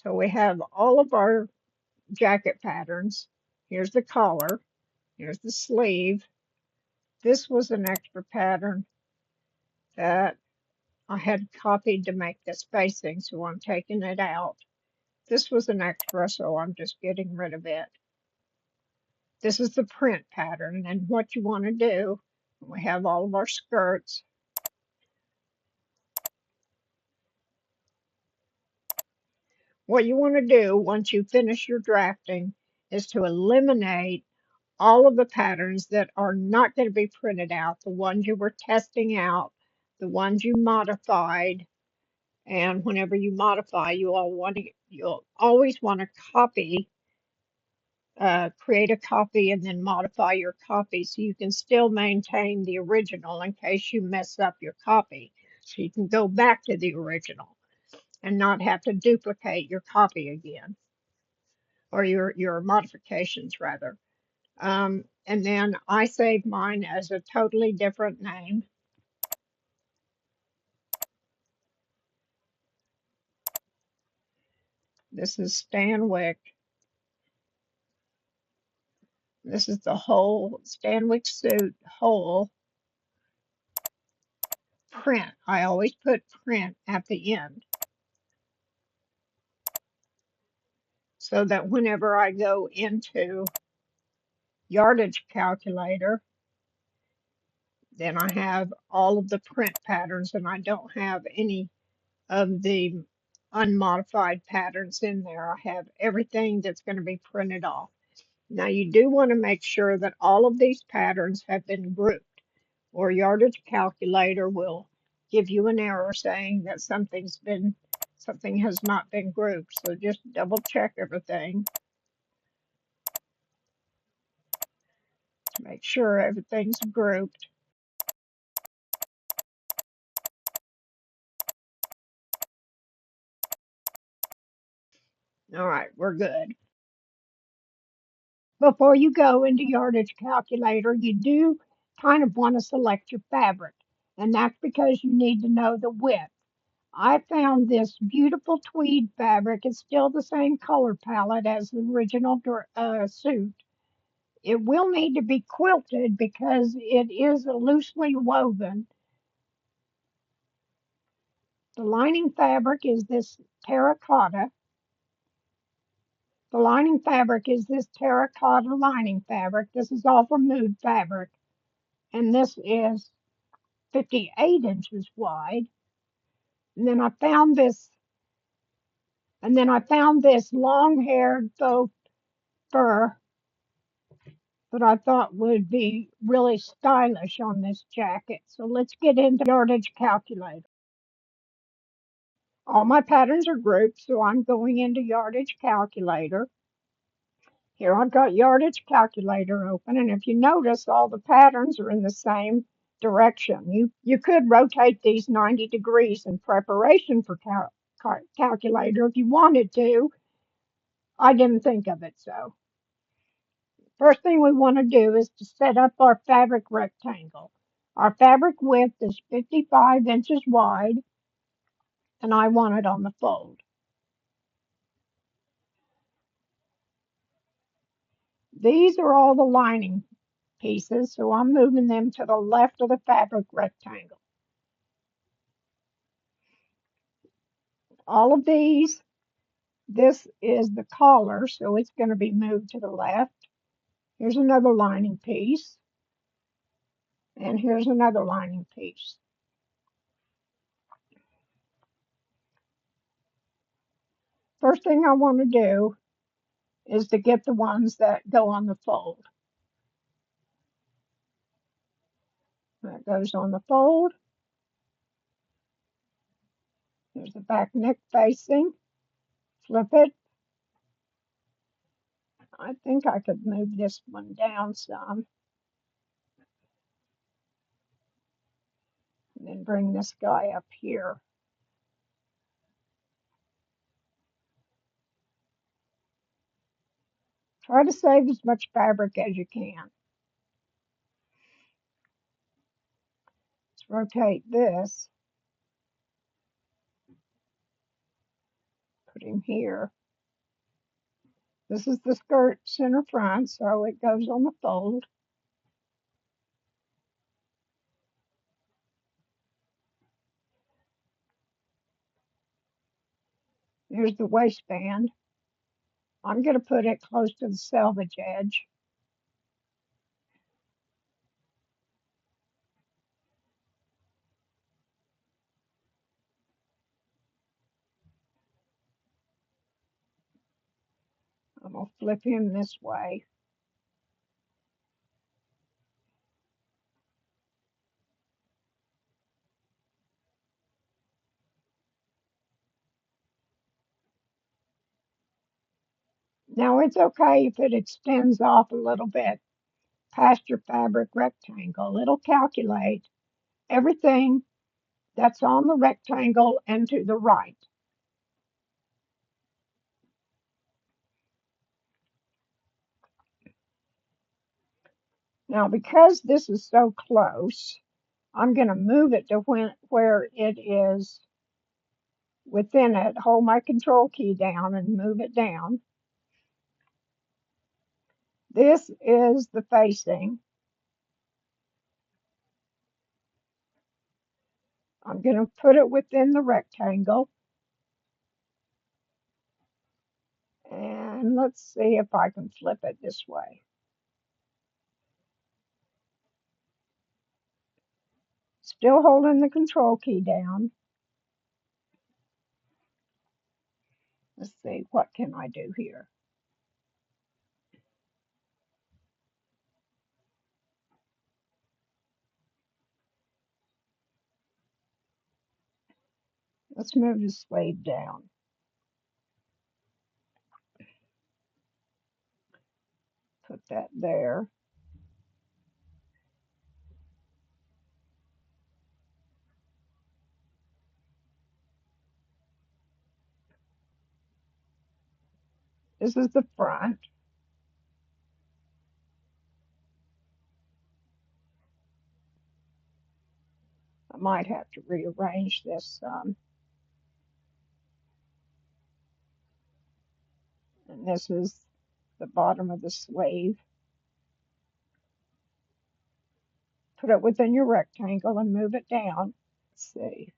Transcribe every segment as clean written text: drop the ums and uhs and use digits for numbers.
So we have all of our jacket patterns. Here's the collar. Here's the sleeve. This was an extra pattern that I had copied to make the spacing, so I'm taking it out. This was an extra, so I'm just getting rid of it. This is the print pattern, and what you want to do, we have all of our skirts. What you want to do once you finish your drafting is to eliminate all of the patterns that are not going to be printed out, the ones you were testing out, the ones you modified. And whenever you modify, you'll always want to copy, create a copy and then modify your copy so you can still maintain the original in case you mess up your copy. So you can go back to the original and not have to duplicate your copy again, or your modifications rather. And then I saved mine as a totally different name. This is Stanwyck. This is the whole Stanwyck suit, whole print. I always put print at the end so that whenever I go into Yardage Calculator, then I have all of the print patterns and I don't have any of the unmodified patterns in there. I have everything that's going to be printed off. Now you do want to make sure that all of these patterns have been grouped, or Yardage Calculator will give you an error saying that something has not been grouped. So just double check everything to make sure everything's grouped. All right, we're good. Before you go into Yardage Calculator, you do kind of want to select your fabric, and that's because you need to know the width. I found this beautiful tweed fabric. It's still the same color palette as the original suit. It will need to be quilted because it is a loosely woven. The lining fabric is this terracotta. The lining fabric is this terracotta lining fabric. This is all from Mood Fabric. And this is 58 inches wide. And then I found this long-haired faux fur that I thought would be really stylish on this jacket. So let's get into Yardage Calculator. All my patterns are grouped, so I'm going into Yardage Calculator. Here I've got Yardage Calculator open, and if you notice, all the patterns are in the same direction. You could rotate these 90 degrees in preparation for calculator if you wanted to. I didn't think of it so. First thing we want to do is to set up our fabric rectangle. Our fabric width is 55 inches wide, and I want it on the fold. These are all the lining pieces, so I'm moving them to the left of the fabric rectangle. All of these, this is the collar, so it's going to be moved to the left. Here's another lining piece, and here's another lining piece. First thing I want to do is to get the ones that go on the fold. That goes on the fold. There's the back neck facing. Flip it. I think I could move this one down some. And then bring this guy up here. Try to save as much fabric as you can. Let's rotate this. Put him here. This is the skirt center front, so it goes on the fold. Here's the waistband. I'm going to put it close to the selvage edge. I'm going to flip him this way. Now it's okay if it extends off a little bit past your fabric rectangle. It'll calculate everything that's on the rectangle and to the right. Now, because this is so close, I'm going to move it to where it is within it. Hold my control key down and move it down. This is the facing. I'm going to put it within the rectangle. And let's see if I can flip it this way. Still holding the control key down. Let's see, what can I do here? Let's move the sleeve down. Put that there. This is the front. I might have to rearrange this some. And this is the bottom of the sleeve. Put it within your rectangle and move it down. Let's see.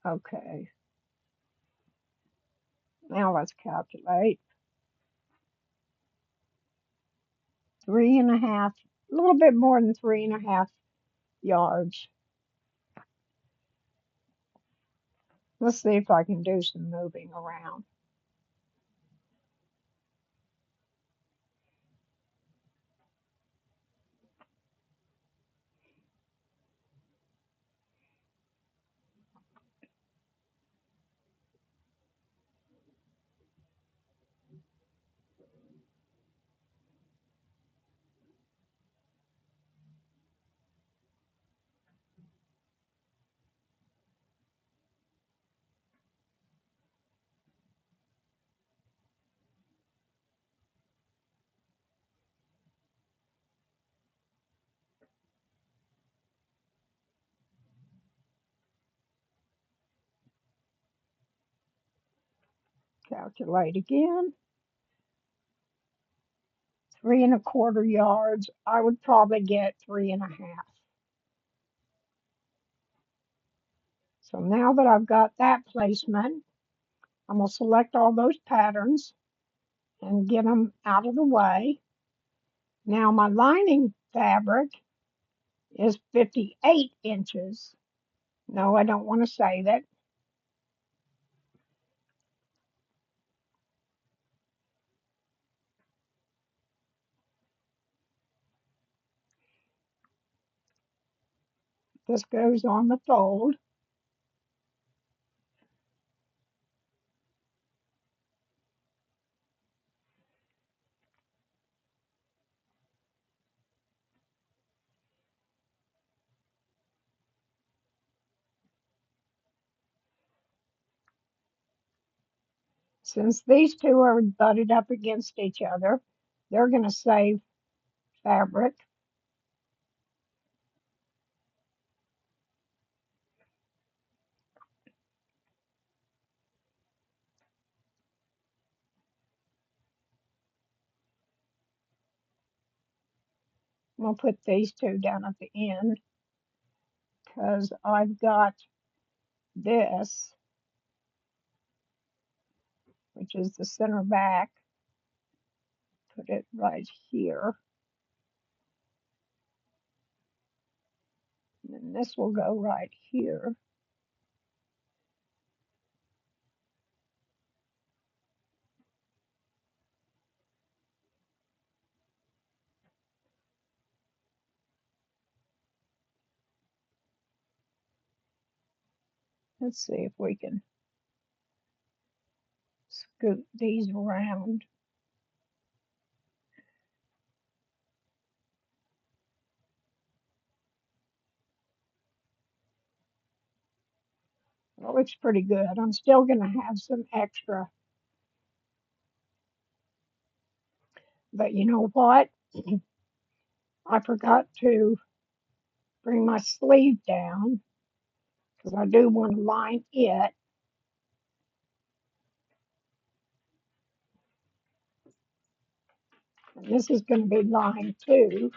Okay. Now let's calculate. 3.5, a little bit more than 3.5 yards. Let's see if I can do some moving around. Calculate again. 3.25 yards. I would probably get 3.5. So now that I've got that placement, I'm going to select all those patterns and get them out of the way. Now my lining fabric is 58 inches. No, I don't want to say that. This goes on the fold. Since these two are butted up against each other, they're going to save fabric. I'm going to put these two down at the end because I've got this, which is the center back. Put it right here. And this will go right here. Let's see if we can scoot these around. It looks pretty good. I'm still going to have some extra. But you know what? I forgot to bring my sleeve down because I do want to line it. And this is going to be lined too.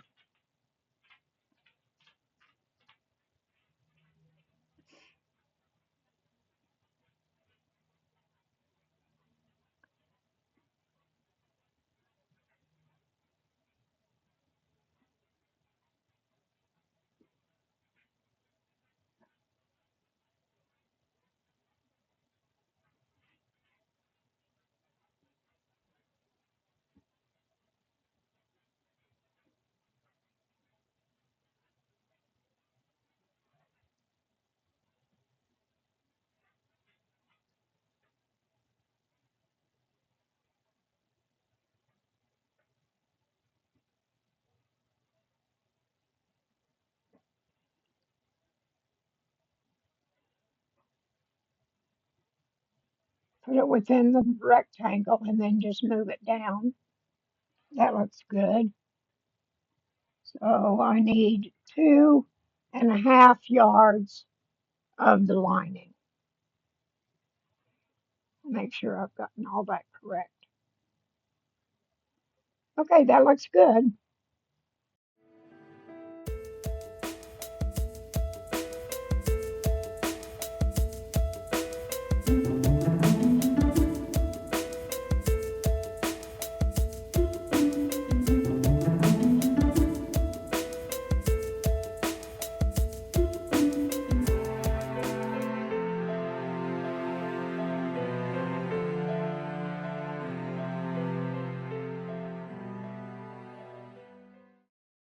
Put it within the rectangle and then just move it down. That looks good. So I need 2.5 yards of the lining. Make sure I've gotten all that correct. Okay, that looks good.